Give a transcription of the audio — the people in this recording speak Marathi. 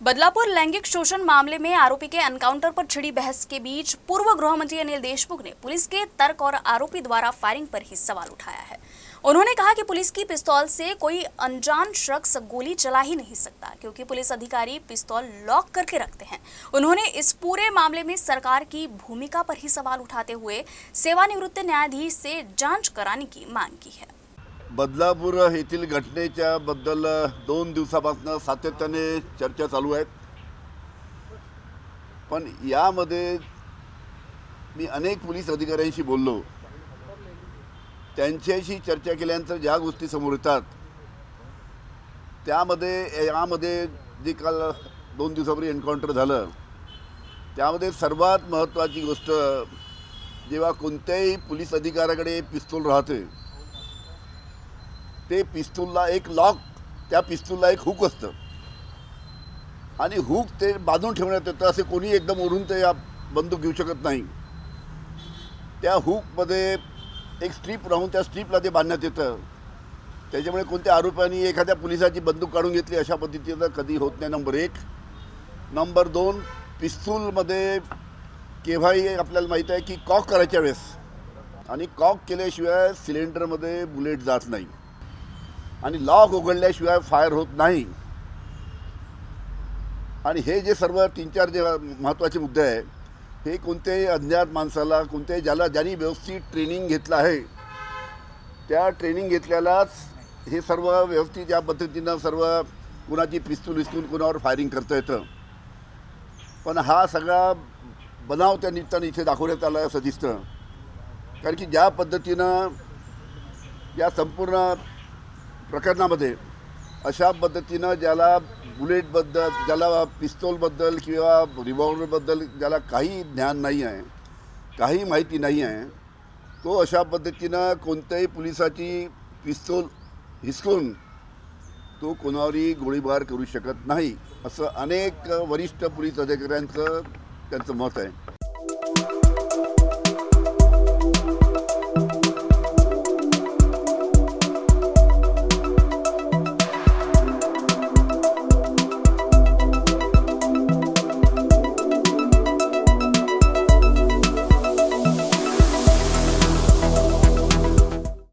बदलापुर लैंगिक शोषण मामले में आरोपी के एनकाउंटर पर छिड़ी बहस के बीच पूर्व गृह मंत्री अनिल देशमुख ने पुलिस के तर्क और आरोपी द्वारा फायरिंग पर ही सवाल उठाया है। उन्होंने कहा कि पुलिस की पिस्तौल से कोई अनजान शख्स गोली चला ही नहीं सकता, क्योंकि पुलिस अधिकारी पिस्तौल लॉक करके रखते हैं। उन्होंने इस पूरे मामले में सरकार की भूमिका पर ही सवाल उठाते हुए सेवानिवृत्त न्यायाधीश से जांच कराने की मांग की है। बदलापूर येथील घटनेच्या बद्दल 2 दिवसापासून सातत्याने चर्चा चालू आहेत, पण यामध्ये मी अनेक पोलीस अधिकाऱ्यांशी बोललो। त्यांच्याशी चर्चा केल्यानंतर ज्या गोष्टी समोर येतात यामध्ये जे काल 2 दिवसापूर्वी एन्काउंटर झालं त्यामध्ये सर्वात महत्त्वाची गोष्ट, जेव्हा कोणत्याही पोलीस अधिकाऱ्याकडे पिस्तूल राहते ते पिस्तूलला एक लॉक, त्या पिस्तूलला एक हुक असतं आणि हुक ते बांधून ठेवण्यात येतं। असे कोणी एकदम ओढून ते बंदूक घेऊ शकत नाही। त्या हुकमध्ये एक स्ट्रीप राहून त्या स्ट्रीपला ते बांधण्यात येतं। त्याच्यामुळे कोणत्या आरोपांनी एखाद्या पोलिसाची बंदूक काढून घेतली अशा पद्धतीनं कधी होत नाही। नंबर 1। नंबर 2, पिस्तूलमध्ये केव्हाही आपल्याला माहीत आहे की कॉक करायच्या वेळेस आणि कॉक केल्याशिवाय सिलेंडरमध्ये बुलेट जात नाही आणि लॉक उघडल्याशिवाय फायर होत नाही। आणि हे जे सर्व 3-4 जे महत्त्वाचे मुद्दे आहे, हे कोणत्याही अज्ञात माणसाला, कोणत्याही ज्यांनी व्यवस्थित ट्रेनिंग घेतलं आहे त्या ट्रेनिंग घेतल्यालाच हे सर्व व्यवस्थित या पद्धतीनं सर्व कुणाची पिस्तूल विस्तूल कुणावर फायरिंग करता येतं। पण हा सगळा बनाव त्या निमित्तानं इथे दाखवण्यात आला असं दिसतं, कारण की ज्या पद्धतीनं या संपूर्ण प्रकरणामध्ये अशा पद्धतीनं ज्याला बुलेटबद्दल, ज्याला पिस्तूलबद्दल किंवा रिव्हॉल्वरबद्दल ज्याला काही ज्ञान नाही आहे, काही माहिती नाही आहे, तो अशा पद्धतीनं कोणत्याही पोलिसाची पिस्तूल हिसकून तो कोणावरही गोळीबार करू शकत नाही, असं अनेक वरिष्ठ पोलीस अधिकाऱ्यांचं त्यांचं मत आहे।